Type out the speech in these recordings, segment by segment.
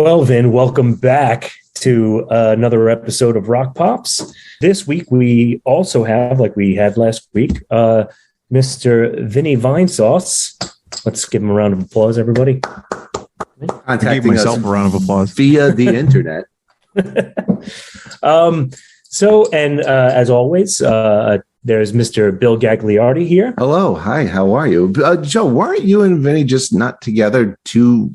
Well, Vin, welcome back to another episode of Rock Pops. This week we also have, like we had last week, Mr. Vinny Vinesauce. Let's give him a round of applause, everybody. I gave myself a round of applause via the internet. As always, there's Mr. Bill Gagliardi here. Hello, hi, how are you, Joe? Weren't you and Vinny just not together 2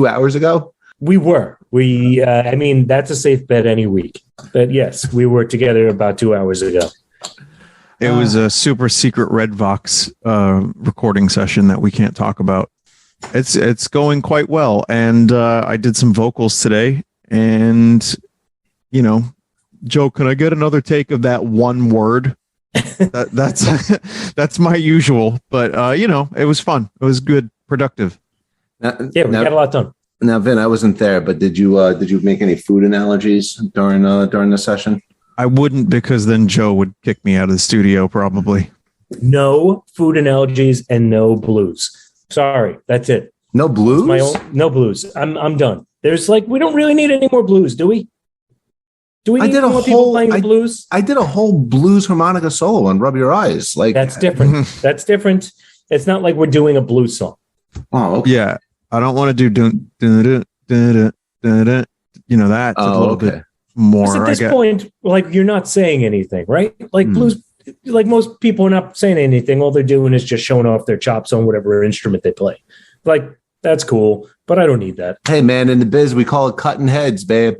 hours ago? We were. That's a safe bet any week. But yes, we were together about 2 hours ago. It was a super secret Redvox recording session that we can't talk about. It's going quite well, and I did some vocals today. And Joe, can I get another take of that one word? That's my usual, but it was fun. It was good, productive. We got a lot done. Now, Vin, I wasn't there, but did you make any food analogies during the session? I wouldn't, because then Joe would kick me out of the studio probably. No food analogies and no blues. Sorry, that's it. No blues? No blues. I'm done. There's we don't really need any more blues, do we? Do we need more people playing the blues? I did a whole blues harmonica solo on Rub Your Eyes. That's different. That's different. It's not like we're doing a blues song. Oh, okay. Yeah. I don't want to do that. It's a little bit more. At this point, you're not saying anything, right? Blues, most people are not saying anything. All they're doing is just showing off their chops on whatever instrument they play. That's cool, but I don't need that. Hey, man, in the biz, we call it cutting heads, babe.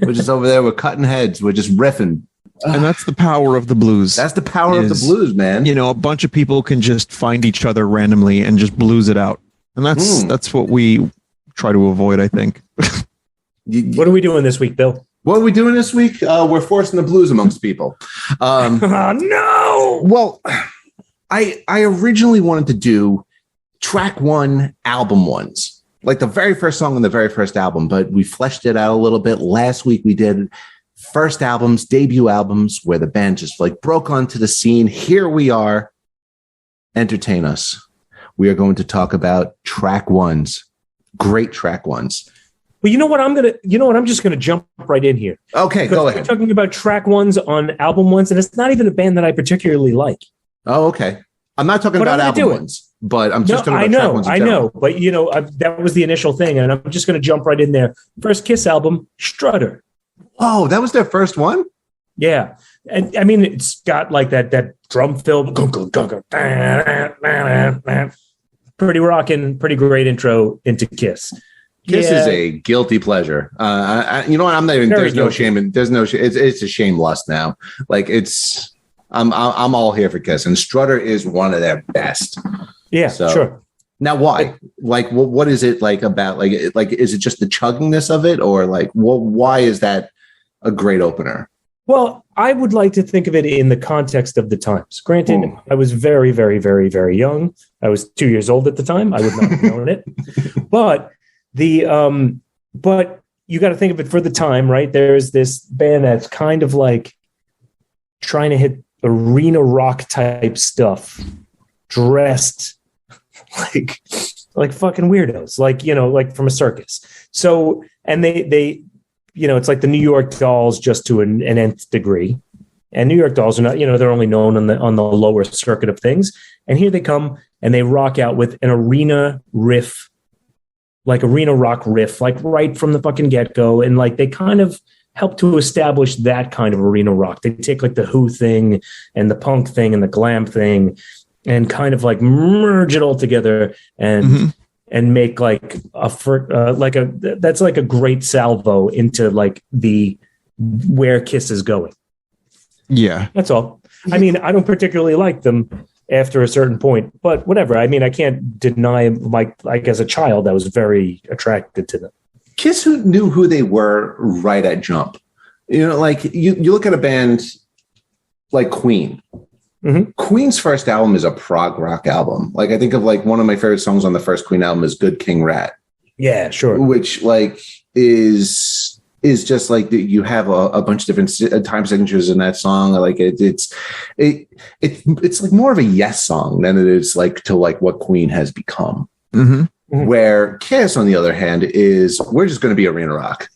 We're just over there. We're cutting heads. We're just riffing. And that's the power of the blues. That's the power of the blues, man. A bunch of people can just find each other randomly and just blues it out. And that's what we try to avoid, I think. What are we doing this week, Bill? What are we doing this week? We're forcing the blues amongst people. Oh, no! Well, I originally wanted to do track one, album ones. Like the very first song on the very first album, but we fleshed it out a little bit. Last week we did first albums, debut albums, where the band just broke onto the scene. Here we are. Entertain us. We are going to talk about track ones, great track ones. Well, you know what? I'm just gonna jump right in here. Okay, go ahead. We're talking about track ones on album ones, and it's not even a band that I particularly like. Oh, okay. I'm not talking about album ones, but I'm just talking about track ones. I know, but that was the initial thing, and I'm just gonna jump right in there. First Kiss album, Strutter. Oh, that was their first one? Yeah. And it's got that drum fill, pretty rocking, pretty great intro into Kiss. Kiss is a guilty pleasure. You know what? I'm not even. There's no shame. It's a shamelust now. I'm all here for Kiss, and Strutter is one of their best. Yeah, sure. Now, why? What is it about? Is it just the chuggingness of it, or why is that a great opener? Well, I would like to think of it in the context of the times. Granted, I was very, very, very, very young. I was 2 years old at the time. I would not have known it. But but you got to think of it for the time, right? There's this band that's kind of trying to hit arena rock type stuff, dressed like fucking weirdos, like from a circus. So, and they it's like the New York Dolls just to an nth degree. And New York Dolls are not, they're only known on the lower circuit of things. And here they come and they rock out with an arena riff, arena rock riff, right from the fucking get-go. And they kind of help to establish that kind of arena rock. They take the Who thing and the punk thing and the glam thing and kind of merge it all together and make that's a great salvo into the where Kiss is going. Yeah, that's all. I don't particularly like them after a certain point, but whatever. I can't deny as a child I was very attracted to them. Kiss knew who they were right at jump. You look at a band like Queen. Mm-hmm. Queen's first album is a prog rock album. I think of one of my favorite songs on the first Queen album is Good King Rat. Yeah, sure. Which is just you have a bunch of different time signatures in that song. It's more of a Yes song than it is to what Queen has become. Mm-hmm. Mhm. Where Kiss, on the other hand, is we're just going to be arena rock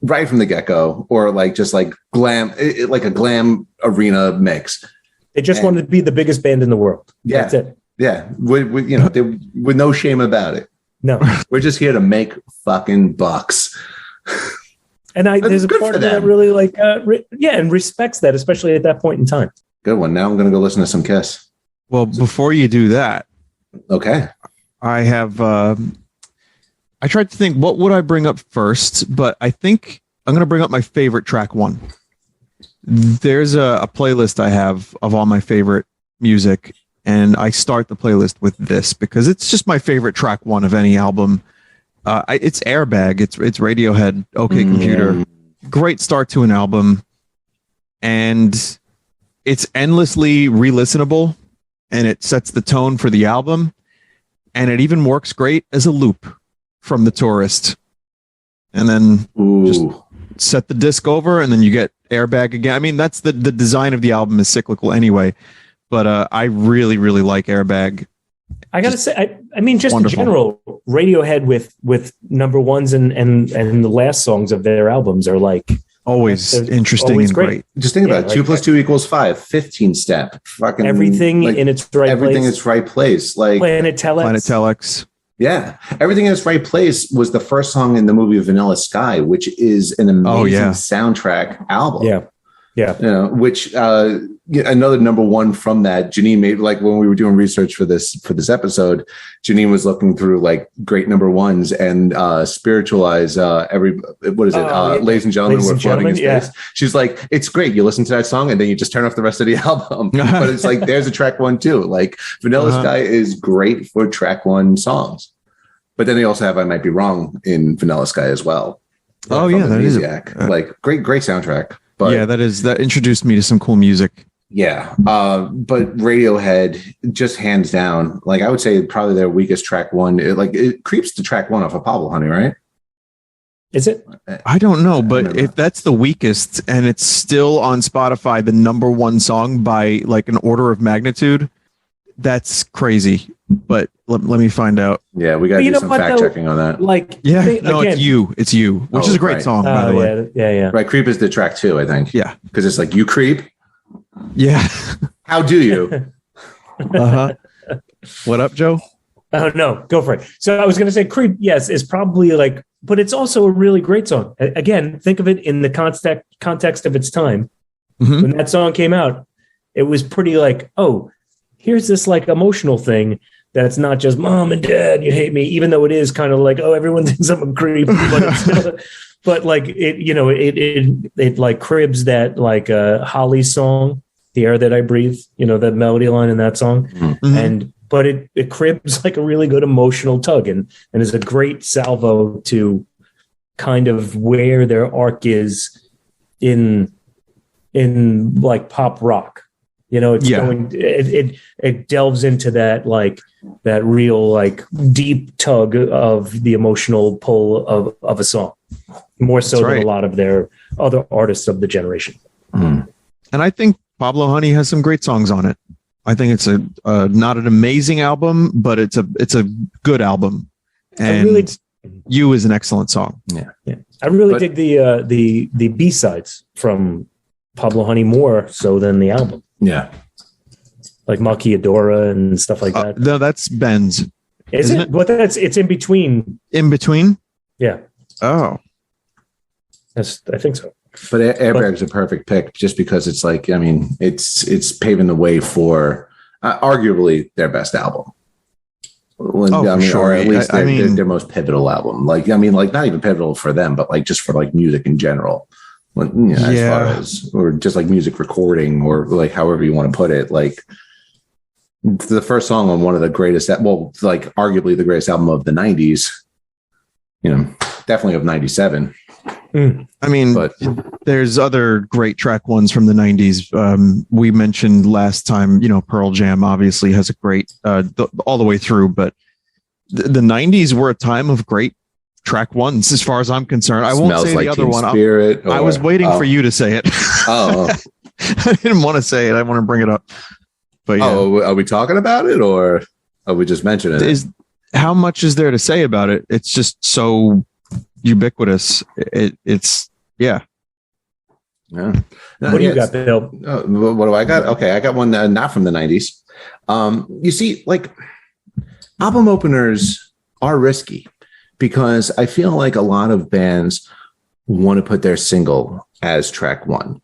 right from the get-go, or like just like glam, like a glam arena mix. They just wanted to be the biggest band in the world. Yeah. That's it. Yeah, with with no shame about it. No, we're just here to make fucking bucks. And there's a part of me that really like, and respects that, especially at that point in time. Good one. Now I'm going to go listen to some Kiss. Well, before you do that, okay, I have. I tried to think what would I bring up first, but I think I'm going to bring up my favorite track one. There's a playlist I have of all my favorite music, and I start the playlist with this because it's just my favorite track one of any album. It's Airbag. It's Radiohead. OK Computer. Great start to an album, and it's endlessly re-listenable, and it sets the tone for the album, and it even works great as a loop from The Tourist, and then just set the disc over, and then you get Airbag again. I mean, that's the design of the album is cyclical anyway, but I really like Airbag. I gotta say, I mean, just wonderful. In general, Radiohead with number ones and the last songs of their albums are like always interesting always and great. Just think about it. 2 + 2 = 5. 15-step. Fucking everything in its right everything place. in its right place. Like Planet Telex. Yeah, everything in its right place was the first song in the movie Vanilla Sky, which is an amazing soundtrack album. Yeah. You know, which another number one from that. Janine made, like, when we were doing research for this episode, Janine was looking through like great number ones and Spiritualize Ladies and Gentlemen, We're Floating in Space. Yeah. She's like, it's great. You listen to that song and then you just turn off the rest of the album. But it's like there's a track one too. Like Vanilla Sky is great for track one songs. But then they also have I Might Be Wrong in Vanilla Sky as well. Oh yeah, that is like great soundtrack. But, yeah, that introduced me to some cool music. Yeah, but Radiohead, just hands down, like I would say probably their weakest track one. It creeps to track one off of Pablo Honey, right? Is it? I don't know, but if that's the weakest and it's still on Spotify, the number one song by like an order of magnitude, that's crazy. But let me find out. Yeah, we got to do some fact checking on that. Like, it's You, which is a great song, by the way. Yeah. Right, Creep is the track 2, I think. Yeah, because it's like, you creep. Yeah. How do you? What up, Joe? Oh no, go for it. So I was going to say, Creep, yes, is probably like, but it's also a really great song. Again, think of it in the context of its time. Mm-hmm. When that song came out, it was pretty like, oh, here's this like emotional thing that's not just Mom and Dad, you hate me, even though it is kind of like, oh, everyone thinks I'm a creep, but it's still, but like it like cribs that like Holly song, The Air That I Breathe, that melody line in that song. Mm-hmm. But it cribs like a really good emotional tug and is a great salvo to kind of where their arc is in like pop rock. It delves into that like that real like deep tug of the emotional pull of a song, more so than a lot of their other artists of the generation. And I think Pablo Honey has some great songs on it. I think it's not an amazing album, but it's a good album. And You is an excellent song. Yeah. I really dig the B-sides from Pablo Honey more so than the album. Yeah. Like Maquiadora and stuff like that. No, that's Ben's. Isn't it? But it's in between. In between? Yeah. Oh. I think so. But Airbag's a perfect pick just because it's like, I mean, it's paving the way for arguably their best album. For sure. Or at least their most pivotal album. Like, I mean, like not even pivotal for them, but like just for like music in general. As far as, or just like music recording or like however you want to put it, like the first song on one of the greatest, like arguably the greatest album of the 90s, definitely of 97. I mean, but there's other great track ones from the 90s. We mentioned last time, Pearl Jam obviously has a great all the way through, but the 90s were a time of great track ones as far as I'm concerned. I won't say the other one. I was waiting for you to say it. I didn't want to say it. I want to bring it up. But yeah. Are we talking about it or are we just mentioning it? how much is there to say about it? It's just so ubiquitous. It's yeah. Yeah. What do you got, Bill? What do I got? Okay, I got one not from the 90s. You see, like, album openers are risky because I feel like a lot of bands want to put their single as track one.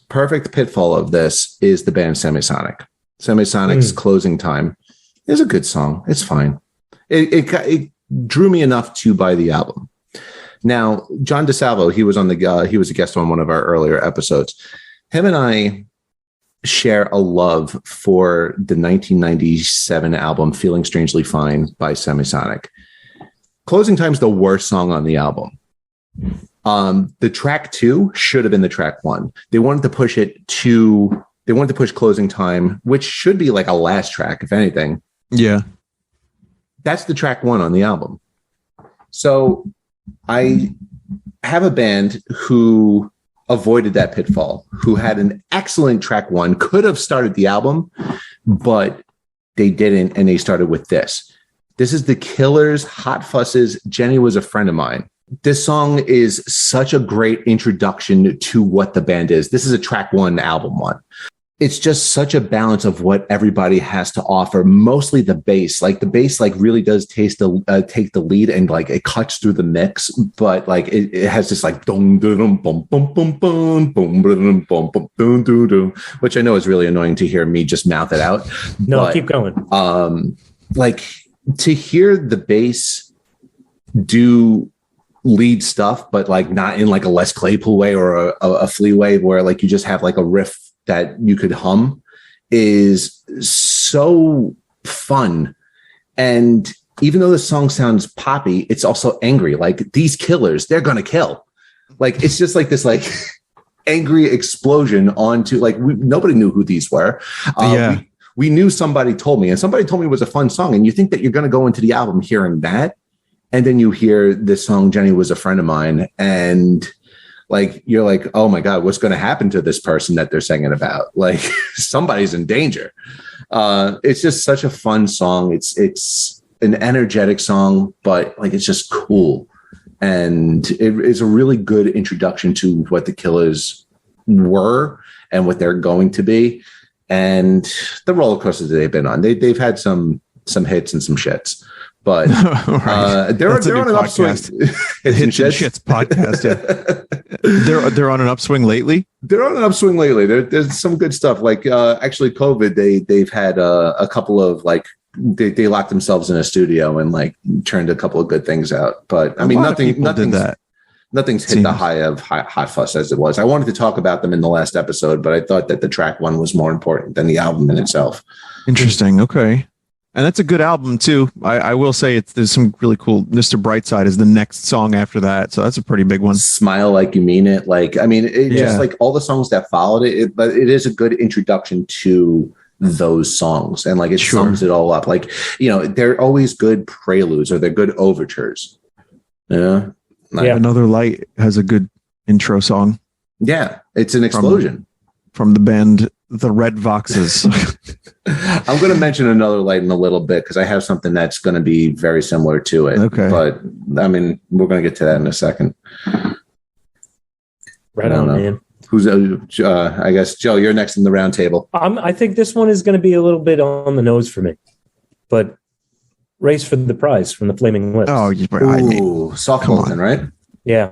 Perfect pitfall of this is the band Semisonic. Semisonic's Closing Time is a good song. It's fine. It drew me enough to buy the album. Now, John DeSalvo, he was a guest on one of our earlier episodes. Him and I share a love for the 1997 album Feeling Strangely Fine by Semisonic. Closing Time's the worst song on the album. The track 2 should have been the track 1. They wanted to push Closing Time, which should be like a last track, if anything. Yeah. That's the track 1 on the album. So I have a band who avoided that pitfall, who had an excellent track 1, could have started the album, but they didn't, and they started with this. This is The Killers, Hot Fusses, Jenny Was a Friend of Mine. This song is such a great introduction to what the band is. This is a track 1, album 1. It's just such a balance of what everybody has to offer. Mostly the bass, like the bass, like really does take the lead, and like it cuts through the mix. But like it has this like dum dum bum bum bum bum bum bum bum bum dum dum dum, which I know is really annoying to hear me just mouth it out. No, but, keep going. Like to hear the bass do lead stuff, but like not in like a Les Claypool way or a Flea way, where like you just have like a riff that you could hum, is so fun. And even though the song sounds poppy, it's also angry. Like, these killers, they're gonna kill. Like, it's just like this like angry explosion onto like nobody knew who these were. We knew somebody told me, and somebody told me it was a fun song. And you think that you're gonna go into the album hearing that, and then you hear this song Jenny Was a Friend of Mine, and like, you're like, oh my God, what's going to happen to this person that they're singing about? Like, somebody's in danger. It's just such a fun song. It's an energetic song, but like, it's just cool. And it is a really good introduction to what the Killers were and what they're going to be. And the roller coaster that they've been on. They've had some hits and some shits. But they're on an upswing. Hits and shits podcast. Yeah. They're on an upswing lately. They're on an upswing lately. There's some good stuff. Like actually, COVID. They've had a couple of like they locked themselves in a studio and like turned a couple of good things out. But I mean, nothing's hit the high of Hot Fuss as it was. I wanted to talk about them in the last episode, but I thought that the track 1 was more important than the album in itself. Interesting. Okay. And that's a good album too. I will say there's some really cool. Mr. Brightside is the next song after that, so that's a pretty big one. Smile Like You Mean It. Like, I mean, just like all the songs that followed it, but it is a good introduction to those songs, and like it sums it all up. Like, you know, they're always good preludes or they're good overtures. Yeah. Another Light has a good intro song. Yeah, it's an explosion from the band The Red Voxes. I'm going to mention Another Light in a little bit because I have something that's going to be very similar to it. Okay. But I mean, we're going to get to that in a second. Right on, man. Who's, I guess, Joe, you're next in the round table. I think this one is going to be a little bit on the nose for me. But Race for the Prize from the Flaming Lips. Oh, Soft Mountain, right? Yeah.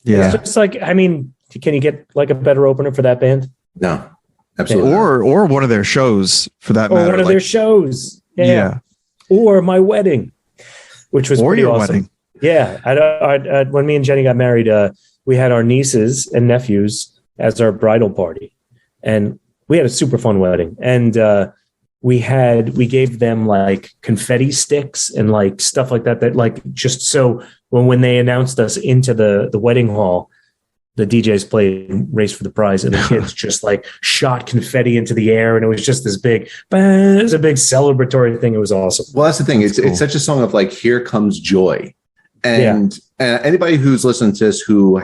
Yeah. It's just like, I mean, can you get like a better opener for that band? No. Absolutely. Or one of their shows for that matter. Or one of their shows. Yeah. Or my wedding, which was pretty awesome. Wedding. Yeah. When me and Jenny got married, we had our nieces and nephews as our bridal party. And we had a super fun wedding. And we gave them like confetti sticks and like stuff like that like just so when they announced us into the wedding hall, the DJs played Race for the Prize, and the kids just like shot confetti into the air, and it was just this big, it was a big celebratory thing. It was awesome. Well, that's the thing. It's such a song of like, here comes joy. And anybody who's listening to this who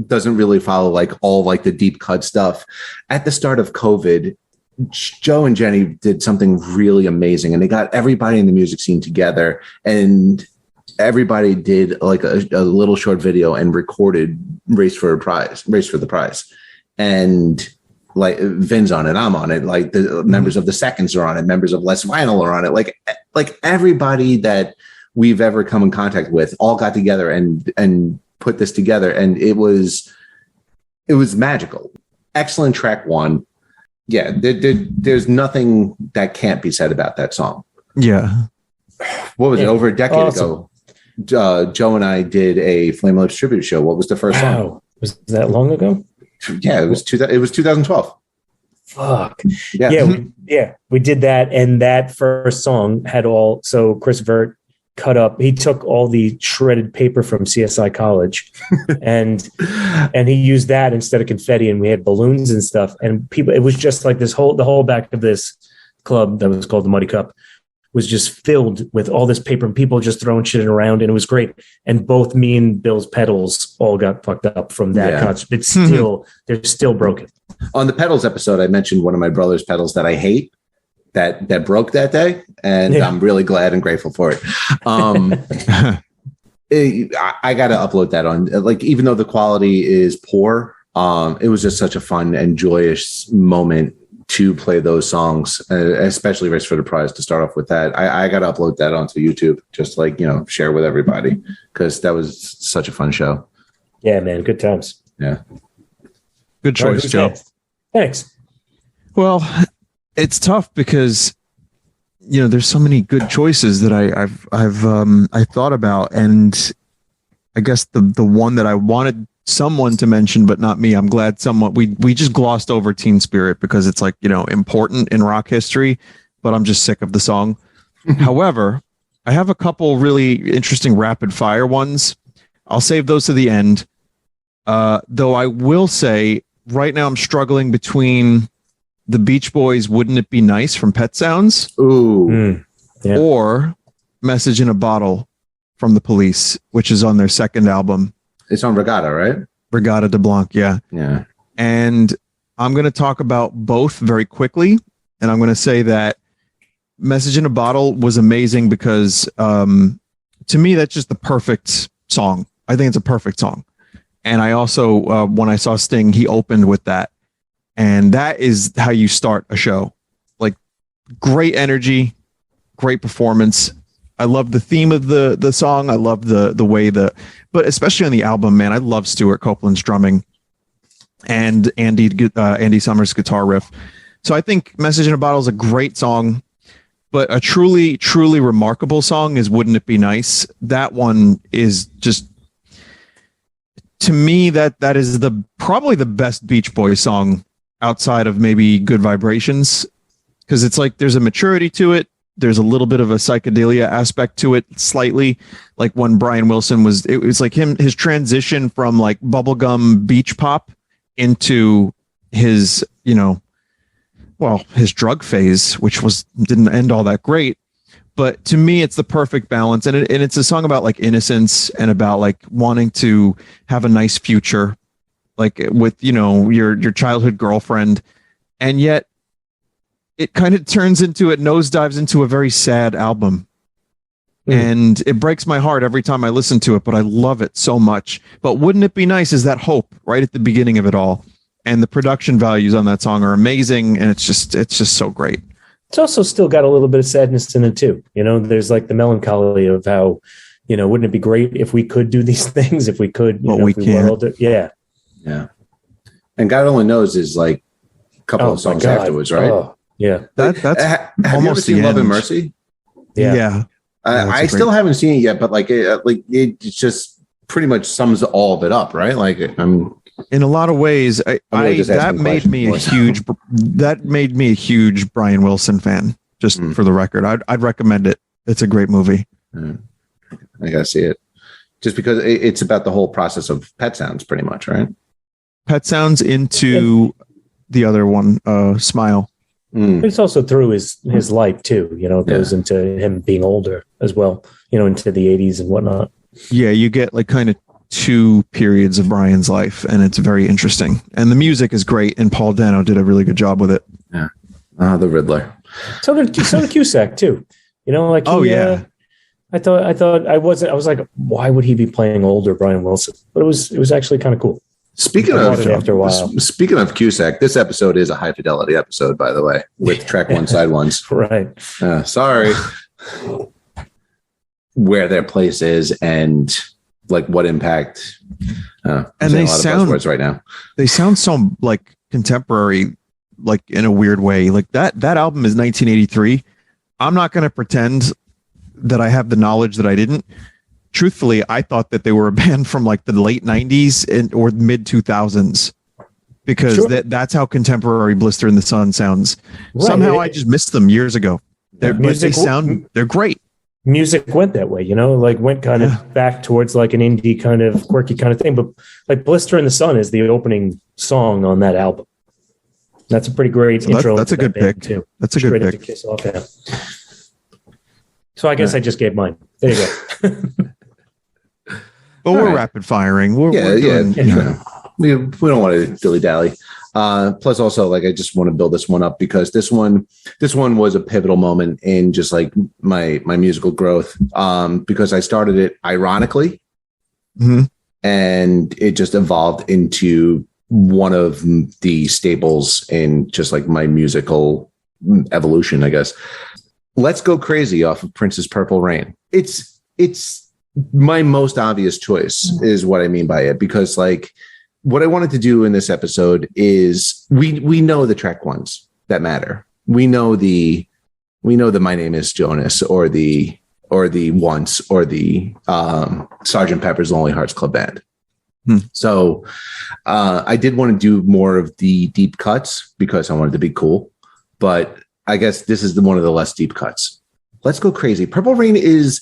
doesn't really follow like all like the deep cut stuff, at the start of COVID, Joe and Jenny did something really amazing, and they got everybody in the music scene together, and everybody did like a little short video and recorded Race for the Prize. And like Vin's on it, I'm on it, like the members of the Seconds are on it, members of Less Vinyl are on it, like everybody that we've ever come in contact with all got together and put this together, and it was magical. Excellent track one. Yeah, there's nothing that can't be said about that song. Yeah. What was it? Over a decade ago, Joe and I did a Flame Lips tribute show. What was the first song? Was that long ago? Yeah, it was 2012. Fuck. Yeah, we did that, and that first song had so Chris Vert he took all the shredded paper from CSI College and he used that instead of confetti, and we had balloons and stuff, and it was just like the whole back of this club that was called the Muddy Cup was just filled with all this paper and people just throwing shit around, and it was great. And both me and Bill's pedals all got fucked up from that concert. It's they're still broken. On the pedals episode, I mentioned one of my brother's pedals that I hate that broke that day, and I'm really glad and grateful for it. I got to upload that on, like, even though the quality is poor, it was just such a fun and joyous moment to play those songs, especially Race for the Prize, to start off with that. I got to upload that onto YouTube, just like, share with everybody, because that was such a fun show. Yeah, man. Good times. Yeah. Good choice, Joe. Next? Thanks. Well, it's tough because, there's so many good choices that I've thought about, and I guess the one that I wanted someone to mention, but not me. I'm glad we just glossed over Teen Spirit because it's like, important in rock history, but I'm just sick of the song. However, I have a couple really interesting rapid fire ones. I'll save those to the end. Though I will say right now I'm struggling between the Beach Boys' Wouldn't It Be Nice from Pet Sounds, or Message in a Bottle from the Police, which is on their second album. It's on Regatta, right? Regatta de Blanc, yeah. Yeah. And I'm going to talk about both very quickly, and I'm going to say that Message in a Bottle was amazing because to me, that's just the perfect song. I think it's a perfect song. And I also, when I saw Sting, he opened with that. And that is how you start a show. Like, great energy, great performance. I love the theme of the song. I love the way but especially on the album, man, I love Stuart Copeland's drumming and Andy Summers' guitar riff. So I think Message in a Bottle is a great song, but a truly, truly remarkable song is Wouldn't It Be Nice? That one is just, to me, that is probably the best Beach Boys song outside of maybe Good Vibrations, because it's like there's a maturity to it. There's a little bit of a psychedelia aspect to it, slightly, like when Brian Wilson it was like his transition from like bubblegum beach pop into his, his drug phase, which didn't end all that great. But to me, it's the perfect balance. And it's a song about like innocence and about like wanting to have a nice future, like with, your childhood girlfriend. And yet it kind of nosedives into a very sad album. And it breaks my heart every time I listen to it, but I love it so much. But Wouldn't It Be Nice is that hope right at the beginning of it all. And the production values on that song are amazing. And it's just so great. It's also still got a little bit of sadness in it too. There's like the melancholy of how, wouldn't it be great if we could do these things? If we could, but we can't. Yeah. Yeah. And God Only Knows is like a couple of songs afterwards, right? Oh, yeah. That's have almost you ever seen the Love end. and Mercy? Yeah. I still haven't seen it yet, but it just pretty much sums all of it up, right? Like, in a lot of ways, that made me a huge Brian Wilson fan. Just for the record, I'd recommend it. It's a great movie. I gotta see it, just because it's about the whole process of Pet Sounds, pretty much, right? Pet Sounds into the other one, Smile. It's also through his life too. It goes into him being older as well. Into the 80s and whatnot. Yeah, you get like kind of two periods of Brian's life, and it's very interesting. And the music is great, and Paul Dano did a really good job with it. Yeah, The Riddler. So did Cusack too. You know, like yeah. I was like, why would he be playing older Brian Wilson? But it was actually kind of cool. Speaking after a while. Speaking of Cusack, this episode is a high fidelity episode, by the way, with track one, side ones. Right. Sorry. Where their place is and like what impact. And they sound buzzwords right now. They sound so like contemporary, like in a weird way. Like that album is 1983. I'm not going to pretend that I have the knowledge that I didn't. Truthfully, I thought that they were a band from like the late 90s or mid 2000s because sure. that's how contemporary Blister in the Sun sounds. Right. Somehow I just missed them years ago. They're great. Music went that way, you know, like went kind of back towards like an indie kind of quirky kind of thing. But like Blister in the Sun is the opening song on that album. That's a pretty great intro. That's a good pick too. That's a good pick. To kiss off, yeah. So I guess I just gave mine. There you go. But we're rapid firing. We're doing, we don't want to dilly dally. Plus, also, like I just want to build this one up because this one was a pivotal moment in just like my musical growth. Because I started it ironically, and it just evolved into one of the staples in just like my musical evolution, I guess. Let's Go Crazy off of Prince's Purple Rain. It's my most obvious choice is what I mean by it, because like what I wanted to do in this episode is we know the track ones that matter. We know the My Name Is Jonas or the Once or the Sgt. Pepper's Lonely Hearts Club Band. So I did want to do more of the deep cuts because I wanted to be cool, but I guess this is one of the less deep cuts. Let's Go Crazy. Purple Rain is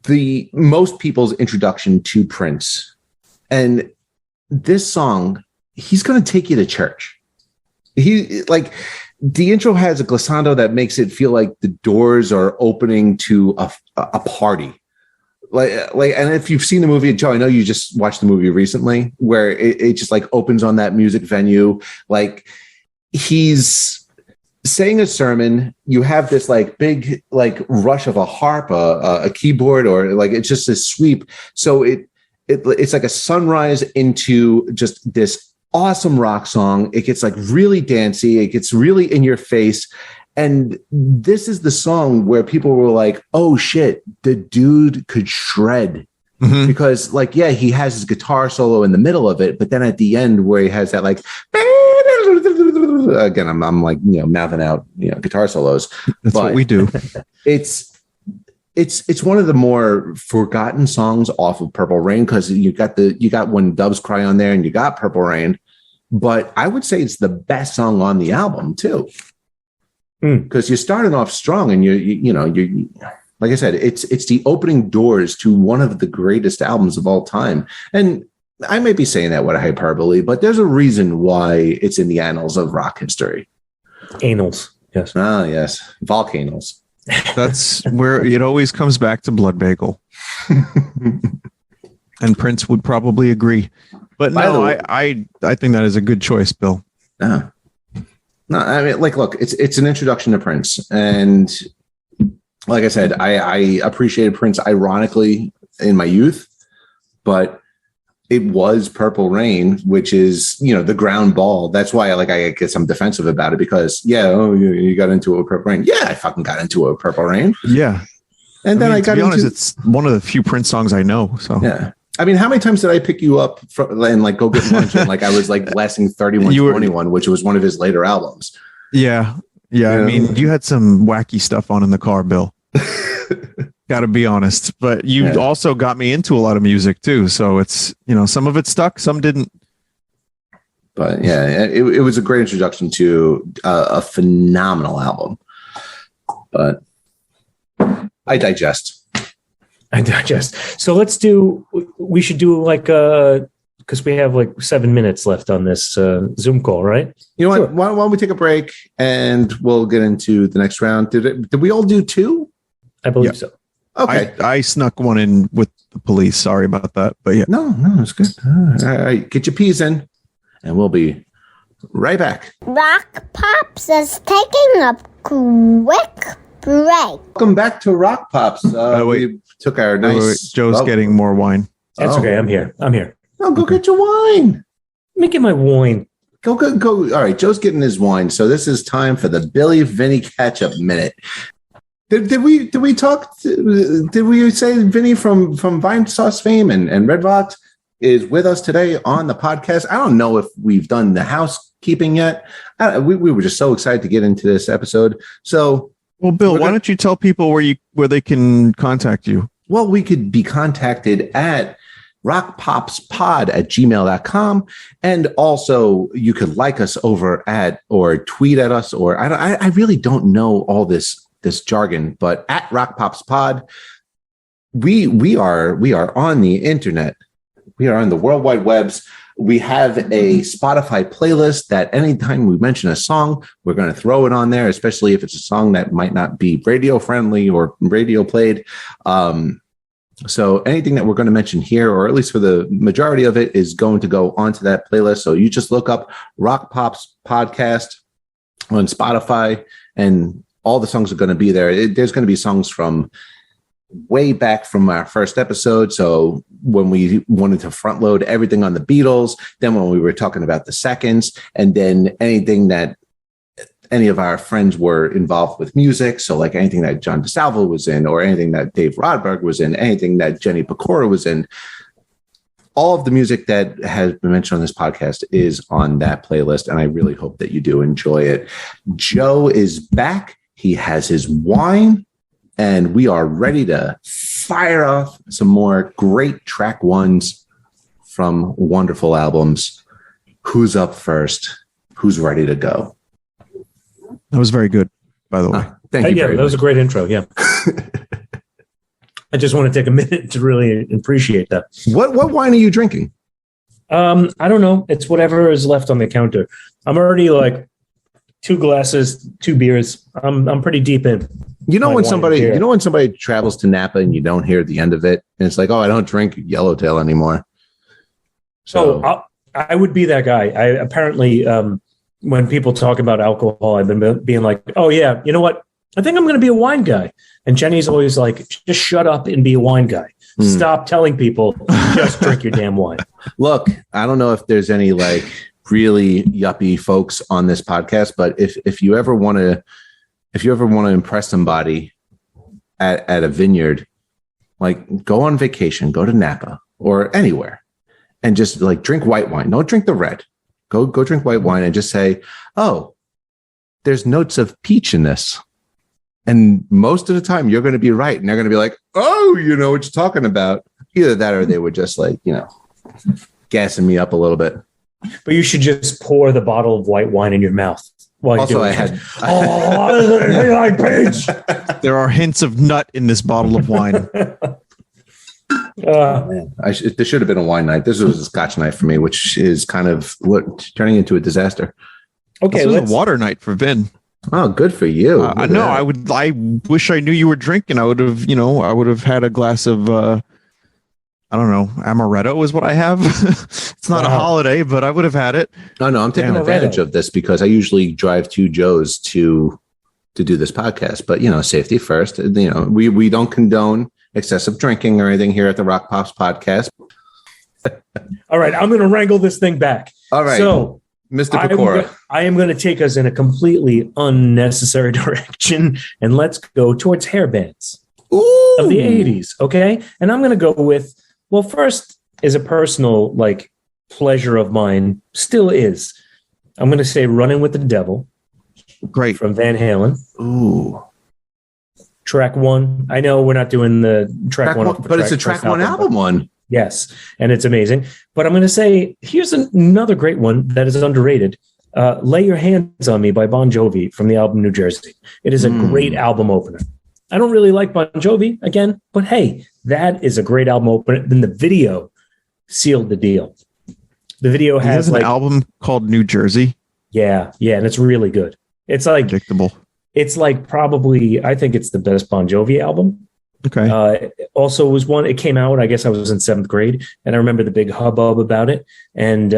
the most people's introduction to Prince. And this song, he's going to take you to church. He like the intro has a glissando that makes it feel like the doors are opening to a party. Like, and if you've seen the movie, Joe, I know you just watched the movie recently, where it just like opens on that music venue. Like he's saying a sermon. You have this like big like rush of a harp, a keyboard, or like it's just a sweep. So it's like a sunrise into just this awesome rock song. It gets like really dancey. It gets really in your face. And this is the song where people were like, oh shit, the dude could shred. Because like, yeah, he has his guitar solo in the middle of it, but then at the end where he has that like, again, I'm like, mouthing out, guitar solos. That's what we do. It's one of the more forgotten songs off of Purple Rain, because you got When Doves Cry on there and you got Purple Rain, but I would say it's the best song on the album too. Because you're starting off strong, and you're like I said, it's the opening doors to one of the greatest albums of all time. And I may be saying that with a hyperbole, but there's a reason why it's in the annals of rock history. Annals, yes. Ah, yes, volcanoes. That's where it always comes back to Blood Bagel. And Prince would probably agree. But no, I think that is a good choice, Bill. No, I mean, like, look, it's an introduction to Prince. And like I said, I appreciated Prince ironically in my youth, but it was Purple Rain, which is, the ground ball. That's why I guess I'm defensive about it, because you got into it with Purple Rain. Yeah, I fucking got into it with Purple Rain. Yeah. And then I got to be honest, it's one of the few Prince songs I know. So yeah. I mean, how many times did I pick you up and like go get lunch? And like I was like blasting 3121, which was one of his later albums. Yeah. I mean, you had some wacky stuff on in the car, Bill. Got to be honest. But you also got me into a lot of music too. So it's, some of it stuck, some didn't. But yeah, it was a great introduction to a phenomenal album. But I digest. So we should do like because we have like 7 minutes left on this Zoom call, right? You know what? Why don't we take a break and we'll get into the next round? Did we all do 2? I believe so. Okay. I snuck one in with the police. Sorry about that. But yeah. No, it's good. All right. Get your peas in and we'll be right back. Rock Pops is taking a quick break. Welcome back to Rock Pops. We took our nice... Joe's getting more wine. That's okay. I'm here. No, go get your wine. Let me get my wine. Go. All right, Joe's getting his wine. So this is time for the Billy Vinny catch-up minute. Did we talk? Did we say Vinny from Vine Sauce fame and Red Vox is with us today on the podcast? I don't know if we've done the housekeeping yet. We were just so excited to get into this episode. So, well, Bill, why don't you tell people where they can contact you? Well, we could be contacted at rockpopspod@gmail.com. And also you could like us over at or tweet at us, or I really don't know all this jargon, but at rockpopspod, we are on the internet. We are on the World Wide Webs. We have a Spotify playlist that anytime we mention a song, we're going to throw it on there, especially if it's a song that might not be radio friendly or radio played. So anything that we're going to mention here, or at least for the majority of it, is going to go onto that playlist. So you just look up Rock Pops Podcast on Spotify, and all the songs are going to be there. There's going to be songs from way back from our first episode. So when we wanted to front load everything on the Beatles, then when we were talking about the Seconds, and then anything that any of our friends were involved with music. So like anything that John DeSalvo was in, or anything that Dave Rodberg was in, anything that Jenny Pecora was in, all of the music that has been mentioned on this podcast is on that playlist. And I really hope that you do enjoy it. Joe is back. He has his wine, and we are ready to fire off some more great track ones from wonderful albums. Who's up first? Who's ready to go? That was very good, by the way. Thank you. Yeah, that was a great intro. Yeah. I just want to take a minute to really appreciate that. What wine are you drinking? I don't know. It's whatever is left on the counter. I'm already like 2 glasses, 2 beers. I'm pretty deep in. You know when somebody travels to Napa and you don't hear the end of it, and it's like, oh, I don't drink Yellowtail anymore. So I would be that guy. I apparently, when people talk about alcohol, I've been being like, oh yeah, you know what? I think I'm going to be a wine guy. And Jenny's always like, just shut up and be a wine guy. Stop telling people, just drink your damn wine. Look, I don't know if there's any like really yuppie folks on this podcast, but if you ever want to impress somebody at a vineyard, like go on vacation, go to Napa or anywhere, and just like drink white wine. Don't drink the red. Go drink white wine and just say, oh, there's notes of peach in this. And most of the time you're going to be right. And they're going to be like, oh, you know what you're talking about. Either that or they were just like, gassing me up a little bit. But you should just pour the bottle of white wine in your mouth. Also, I like peach. There are hints of nut in this bottle of wine. There should have been a wine night. This was a Scotch night for me, which is kind of turning into a disaster. Okay, this was a water night for Vin. Oh, good for you. I know. I wish I knew you were drinking. I would have had a glass of. I don't know. Amaretto is what I have. It's not a holiday, but I would have had it. No, I'm taking advantage of this because I usually drive to Joe's to do this podcast. But safety first. We don't condone excessive drinking or anything here at the Rock Pops podcast. All right, I'm going to wrangle this thing back. All right, so Mr. Pecora, I am going to take us in a completely unnecessary direction, and let's go towards hair bands of the 80s. Okay, and I'm going to go with. Well, first is a personal pleasure of mine. Still is. I'm going to say "Running with the Devil." Great from Van Halen. Ooh. Track 1. I know we're not doing the track 1, but it's a track 1 album one. Yes, and it's amazing. But I'm going to say here's another great one that is underrated. "Lay Your Hands on Me" by Bon Jovi from the album New Jersey. It is a great album opener. I don't really like Bon Jovi again, but hey, that is a great album opener. Then the video sealed the deal. The video has an album called New Jersey. Yeah, and it's really good. It's like predictable. It's like probably I think it's the best Bon Jovi album. Okay. Also was one. It came out. I guess I was in 7th grade, and I remember the big hubbub about it. And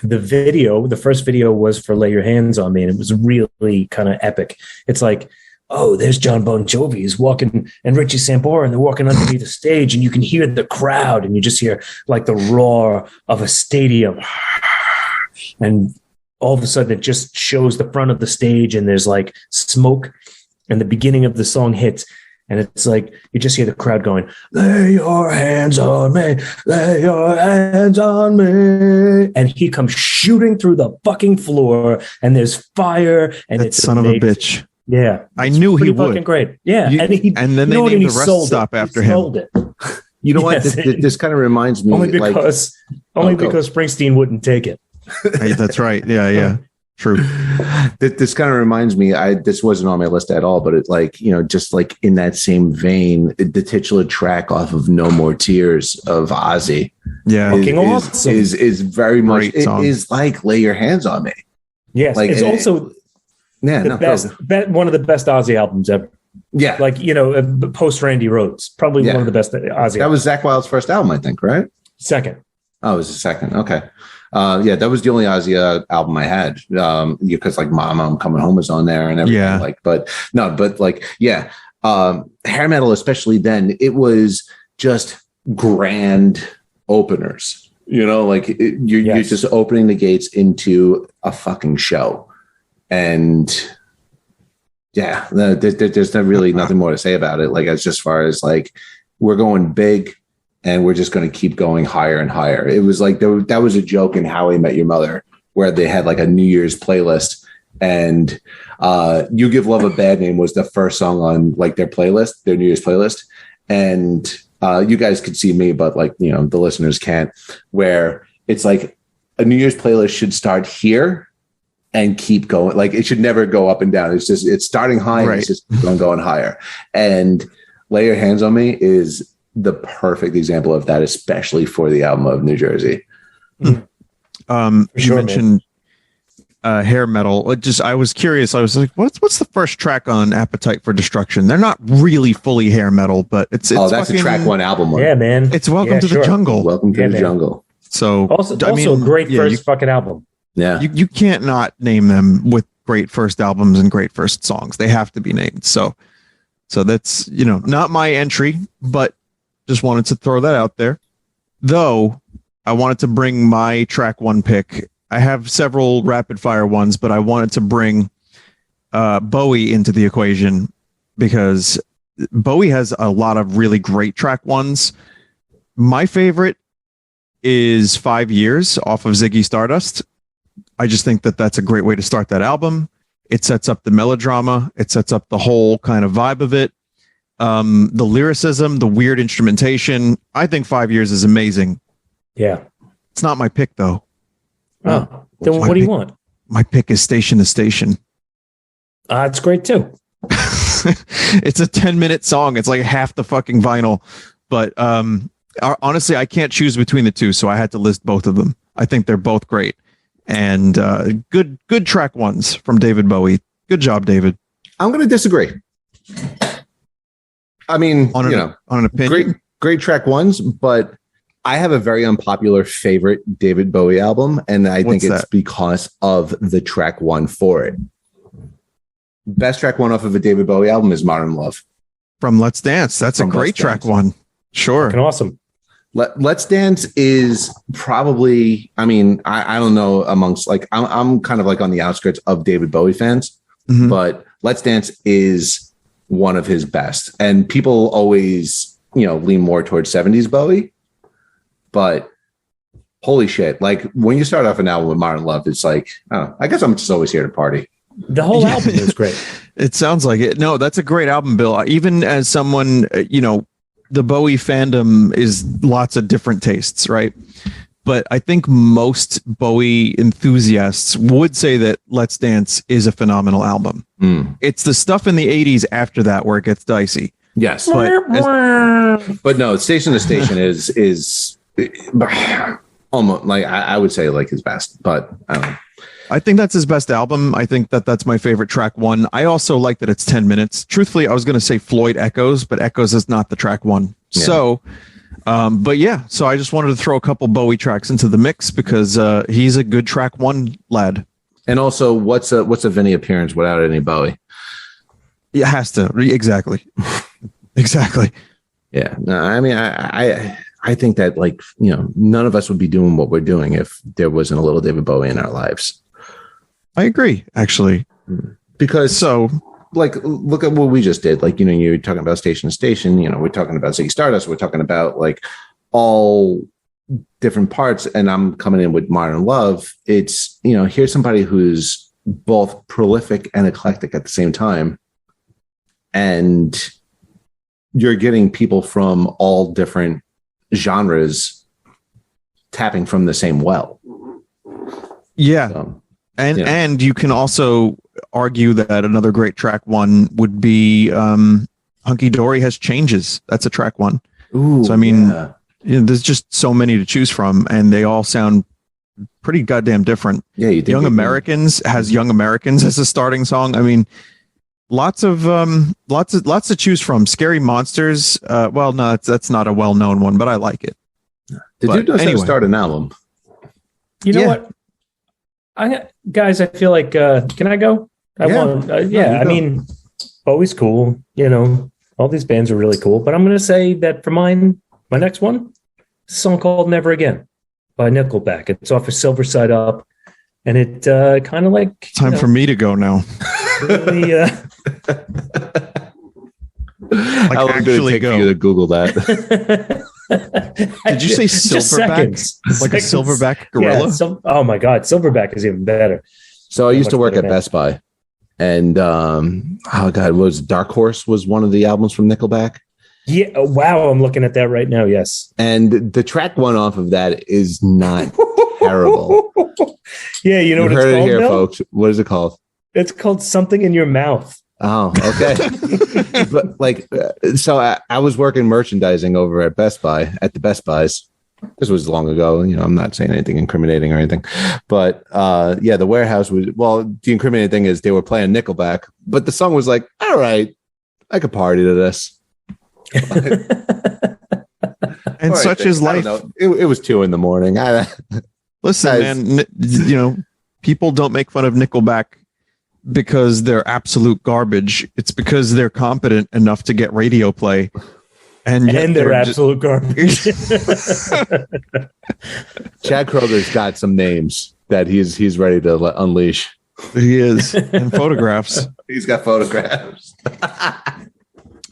the first video was for Lay Your Hands on Me, and it was really kind of epic. It's like, oh, there's John Bon Jovi. He's walking, and Richie Sambora, and they're walking underneath the stage, and you can hear the crowd, and you just hear like the roar of a stadium. And all of a sudden it just shows the front of the stage, and there's like smoke, and the beginning of the song hits. And it's like, you just hear the crowd going, lay your hands on me, lay your hands on me. And he comes shooting through the fucking floor, and there's fire. And it's son amazing. Of a bitch. Yeah. I knew he would. Fucking great. Yeah. And then they named the rest stop after him. Sold it. You know what? This kind of reminds me. Only because Springsteen wouldn't take it. Hey, that's right. Yeah. True. This kind of reminds me. This wasn't on my list at all, but it just like in that same vein, the titular track off of No More Tears of Ozzy, is very much. It is like Lay Your Hands on Me. Yes, like, it's also one of the best Ozzy albums ever. Yeah, like post Randy Rhoads, probably one of the best Ozzy. That was Zakk Wylde's first album, I think, right? Second. Oh, it was the second. Okay. That was the only Ozzy album I had, because like Mama, I'm Coming Home was on there and everything. Hair metal, especially then, it was just grand openers. You're just opening the gates into a fucking show, and there's not really nothing more to say about it. Like as far as like we're going big. And we're just going to keep going higher and higher. It was like that was a joke in How I Met Your Mother, where they had like a New Year's playlist, and "You Give Love a Bad Name" was the first song on like their playlist, their New Year's playlist. And you guys could see me, but like the listeners can't. Where it's like a New Year's playlist should start here and keep going. Like it should never go up and down. It's starting high, right. And it's just going higher. And Lay Your Hands on Me is the perfect example of that, especially for the album of New Jersey. You mentioned hair metal. I was curious. I was like, what's the first track on Appetite for Destruction? They're not really fully hair metal, but it's that's a track one album. Yeah, man. It's Welcome to the Jungle. Welcome to the Jungle. So also a great first fucking album. Yeah. You can't not name them with great first albums and great first songs. They have to be named. So that's, not my entry, but just wanted to throw that out there. Though I wanted to bring my track one pick. I have several rapid fire ones, but I wanted to bring Bowie into the equation because Bowie has a lot of really great track ones. My favorite is 5 Years off of Ziggy Stardust. I just think that that's a great way to start that album. It sets up the melodrama. It sets up the whole kind of vibe of it. The lyricism, the weird instrumentation. I think 5 Years is amazing. Yeah. It's not my pick though. Oh, then what do you want? My pick is Station to Station. It's great too. It's a 10-minute song. It's like half the fucking vinyl, but, honestly, I can't choose between the two. So I had to list both of them. I think they're both great and, good track ones from David Bowie. Good job, David. I'm going to disagree. I mean, on an opinion, great track ones, but I have a very unpopular favorite David Bowie album, and I think it's because of the track one for it. Best track one off of a David Bowie album is Modern Love. From Let's Dance. That's a great track one. Sure. Fucking awesome. Let's Dance is probably, I mean, I don't know amongst like, I'm kind of like on the outskirts of David Bowie fans, but Let's Dance is one of his best, and people always lean more towards 70s Bowie, but holy shit, like when you start off an album with Modern Love, it's like, I guess I'm just always here to party. The whole album is great. It sounds like it. No, that's a great album, Bill. Even as someone, the Bowie fandom is lots of different tastes, right? But I think most Bowie enthusiasts would say that Let's Dance is a phenomenal album. It's the stuff in the 80s after that where it gets dicey. Yes. But no, Station to Station is almost like I would say like his best, but I don't know. I think that's his best album. I think that's my favorite track one. I also like that it's 10 minutes. Truthfully, I was going to say Floyd Echoes, but Echoes is not the track one. Yeah. So But yeah, so I just wanted to throw a couple Bowie tracks into the mix because he's a good track one lad. And also, what's a Vinny appearance without any Bowie? It has to. Exactly. Exactly. Yeah. No, I mean, I think that, like, you know, none of us would be doing what we're doing if there wasn't a little David Bowie in our lives. I agree, actually. Because like, look at what we just did. Like, you know, you're talking about Station to Station, you know, we're talking about Ziggy Stardust, we're talking about like all different parts, and I'm coming in with Modern Love. It's, you know, here's somebody who's both prolific and eclectic at the same time. And you're getting people from all different genres tapping from the same well. Yeah. So, and you can also argue that another great track one would be Hunky Dory Has Changes. That's a track one. Ooh, so I mean, you know, there's just so many to choose from, and they all sound pretty goddamn different. Yeah, you think Young Americans has Young Americans as a starting song. I mean, lots to choose from. Scary Monsters. Well, no, that's not a well-known one, but I like it. Did you just start an album? You know what? Guys, I feel like, can I go? I mean, Bowie's cool. You know, all these bands are really cool. But I'm going to say that for my next one, a song called Never Again by Nickelback. It's off of Silver Side Up. And it kind of like... Time for me to go now. Really, How long did it take for you to Google that? Did you say silverback? Like a silverback gorilla? Yeah, oh my God, silverback is even better. So I used to work at Best Buy, and was Dark Horse was one of the albums from Nickelback. Yeah, wow, I'm looking at that right now. Yes, and the track one off of that is not terrible. Yeah, you know what it's heard called, it here, Bill? folks. What is it called? It's called Something in Your Mouth. Oh, okay. But like, so I was working merchandising over at Best Buy, at the Best Buys. This was long ago. You know, I'm not saying anything incriminating or anything, but yeah, the warehouse was, well, the incriminating thing is they were playing Nickelback, but the song was like, all right, I could party to this. And such is life. It was 2 a.m. Listen, man, you know, people don't make fun of Nickelback because they're absolute garbage. It's because they're competent enough to get radio play. And they're absolute garbage. Chad Kroger's got some names that he's ready to unleash. He is. And photographs. He's got photographs.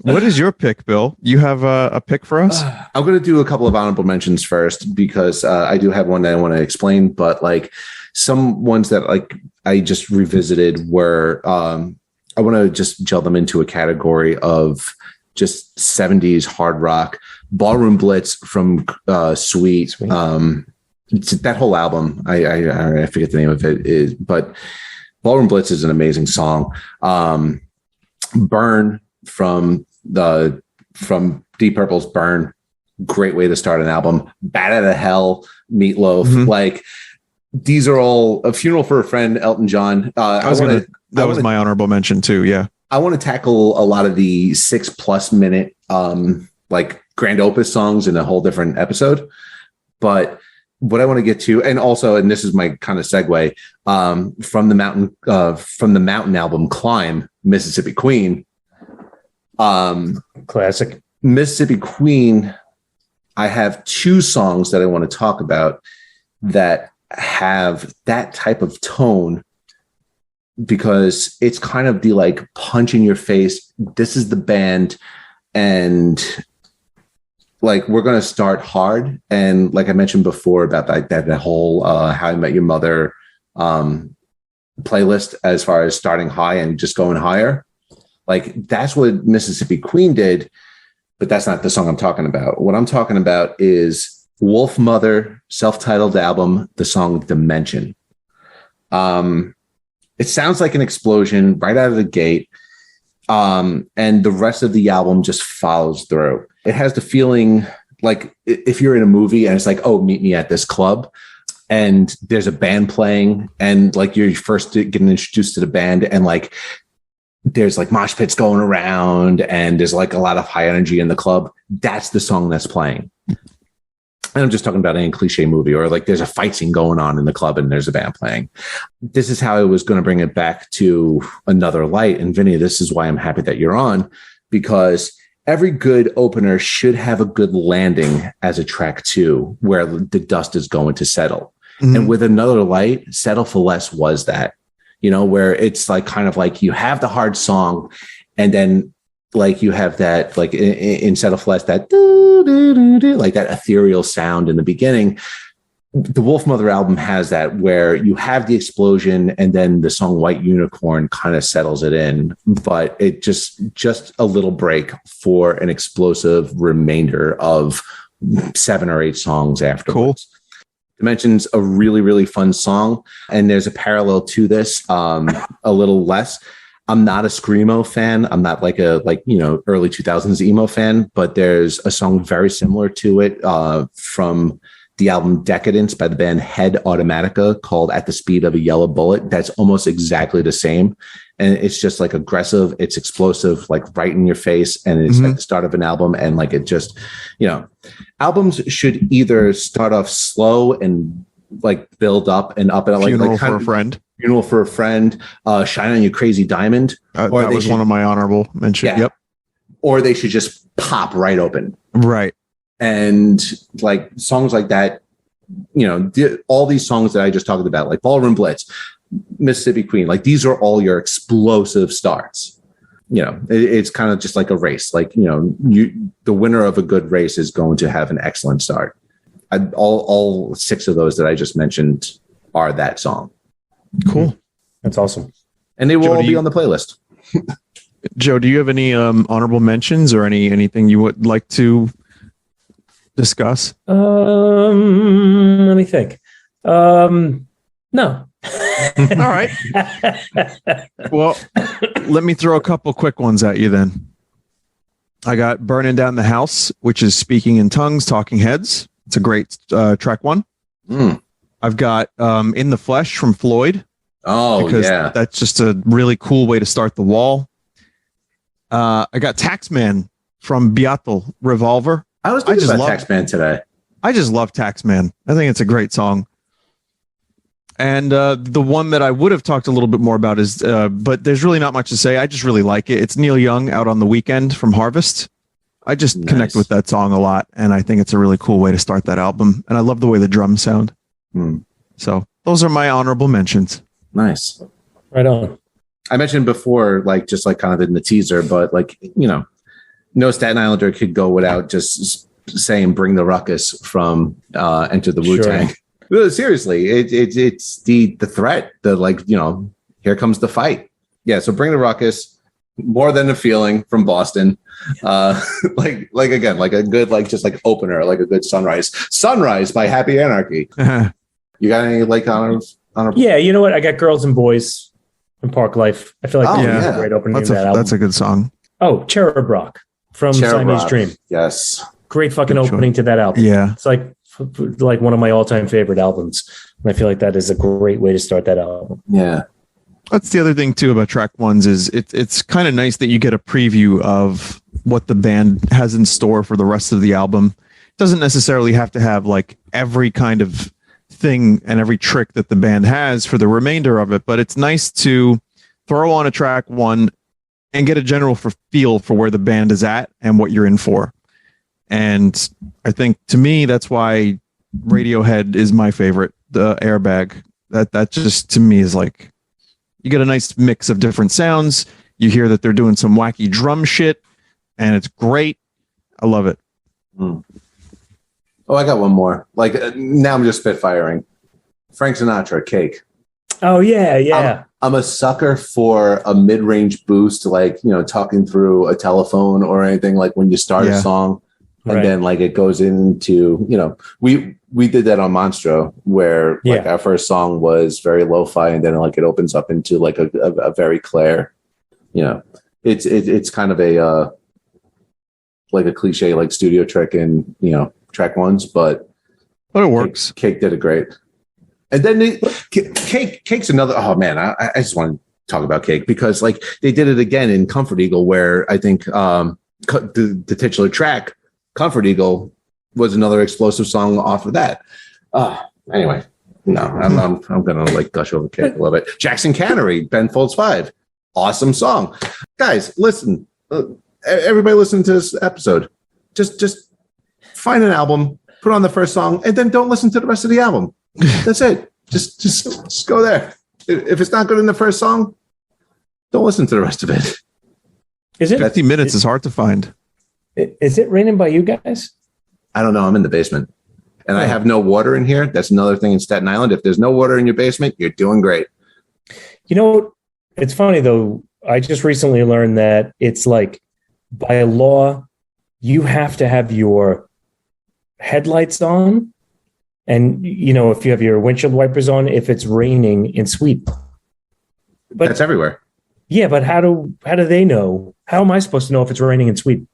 What is your pick, Bill? You have a pick for us? I'm going to do a couple of honorable mentions first because I do have one that I want to explain, but like some ones that like I just revisited were I want to just gel them into a category of just 70s hard rock. Ballroom Blitz from Sweet. That whole album, I forget the name of it, but Ballroom Blitz is an amazing song. Burn from Deep Purple's Burn, great way to start an album. Bat Out of Hell, Meatloaf, like these are all A Funeral for a Friend, Elton John. That was my honorable mention too. Yeah. I want to tackle a lot of the 6+ minute like grand opus songs in a whole different episode. But what I want to get to, and also, and this is my kind of segue, from the Mountain album, Climb, Mississippi Queen. Classic. Mississippi Queen, I have 2 songs that I want to talk about that have that type of tone, because it's kind of the like punch in your face. This is the band, and like we're going to start hard. And like I mentioned before about that whole How I Met Your Mother playlist, as far as starting high and just going higher. Like that's what Mississippi Queen did, but that's not the song I'm talking about. What I'm talking about is Wolf Mother, self-titled album, the song Dimension. It sounds like an explosion right out of the gate. And the rest of the album just follows through. It has the feeling like if you're in a movie and it's like, oh, meet me at this club, and there's a band playing, and like you're first getting introduced to the band, and like there's like mosh pits going around, and there's like a lot of high energy in the club. That's the song that's playing. And I'm just talking about any cliche movie, or like there's a fight scene going on in the club and there's a band playing. This is how I was going to bring it back to Another Light. And Vinny, this is why I'm happy that you're on, because every good opener should have a good landing as a track two, where the dust is going to settle. Mm-hmm. And with Another Light, Settle for Less was that, where it's like kind of like you have the hard song, and then like you have that, like in Settle for Less, that like that ethereal sound in the beginning. The Wolf Mother album has that, where you have the explosion and then the song White Unicorn kind of settles it in, but it just a little break for an explosive remainder of 7 or 8 songs afterwards. Cool. Dimension's a really, really fun song, and there's a parallel to this, a little less. I'm not a screamo fan. I'm not like early 2000s emo fan, but there's a song very similar to it from the album Decadence by the band Head Automatica called At the Speed of a Yellow Bullet. That's almost exactly the same. And it's just like aggressive. It's explosive, like right in your face. And it's like the start of an album. And like it just, albums should either start off slow and like build up and up. And Funeral for a Friend. Funeral for a Friend, Shine on You Crazy Diamond. That was one of my honorable mentions. Yeah. Yep. Or they should just pop right open. Right. And like songs like that, all these songs that I just talked about, like Ballroom Blitz, Mississippi Queen, like these are all your explosive starts. It's kind of just like a race. Like, the winner of a good race is going to have an excellent start. All 6 of those that I just mentioned are that song. Cool. That's awesome. And they will all be on the playlist. Joe, do you have any honorable mentions or anything you would like to discuss? Let me think. No. All right. Well, let me throw a couple quick ones at you then. I got Burning Down the House, which is Speaking in Tongues, Talking Heads. It's a great track one. I've got In the Flesh from Floyd. Oh, because yeah. That's just a really cool way to start the wall. I got Taxman from Beatle, Revolver. I was thinking about Taxman today. I just love Taxman. I think it's a great song. And the one that I would have talked a little bit more about is, but there's really not much to say. I just really like it. It's Neil Young, Out on the Weekend from Harvest. I just connect with that song a lot, and I think it's a really cool way to start that album. And I love the way the drums sound. So those are my honorable mentions. Nice. Right on. I mentioned before, like just like kind of in the teaser, but like, no Staten Islander could go without just saying Bring the Ruckus from Enter the Wu-Tang. Sure. Seriously, it's the threat, here comes the fight. Yeah, so Bring the Ruckus, More Than a Feeling from Boston. Like again, like a good, like just like opener, like a good Sunrise by Happy Anarchy. You got any like honors? Yeah, you know what? I got Girls and Boys from Park Life. I feel like that's a great opening to that album. That's a good song. Oh, Cherub Rock from Siamese Dream. Yes. Great fucking opening to that album. Yeah. It's like one of my all-time favorite albums. And I feel like that is a great way to start that album. Yeah. That's the other thing too about track ones is it's kind of nice that you get a preview of what the band has in store for the rest of the album. It doesn't necessarily have to have like every kind of thing and every trick that the band has for the remainder of it, but it's nice to throw on a track one and get a general feel for where the band is at and what you're in for. And I think to me that's why Radiohead is my favorite. The Airbag, that just to me is like, you get a nice mix of different sounds. You hear that they're doing some wacky drum shit, and it's great. I love it. Oh, I got one more. Like now I'm just spitfiring. Frank Sinatra, Cake. Oh yeah. I'm a sucker for a mid-range boost, like, talking through a telephone or anything, like when you start a song and then like it goes into, we did that on Monstro where like our first song was very lo-fi and then like it opens up into like a very clear, it's kind of a like a cliche, like studio trick in, track ones, but it works. Cake did it great. And then Cake's another. Oh man, I just want to talk about Cake because like they did it again in Comfort Eagle, where I think the titular track Comfort Eagle was another explosive song off of that. Anyway, no, I'm gonna like gush over Kate a little bit. Jackson Cannery, Ben Folds 5, awesome song. Guys, listen, everybody listening to this episode, just find an album, put on the first song, and then don't listen to the rest of the album. That's it. Just go there. If it's not good in the first song, don't listen to the rest of it. Is it 50 minutes is hard to find. Is it raining by you guys? I don't know. I'm in the basement. And I have no water in here. That's another thing in Staten Island. If there's no water in your basement, you're doing great. You know, it's funny, though. I just recently learned that it's like by law, you have to have your headlights on. And, you know, if you have your windshield wipers on, if it's raining in Sweden. But that's everywhere. Yeah, but how do they know? How am I supposed to know if it's raining in Sweden?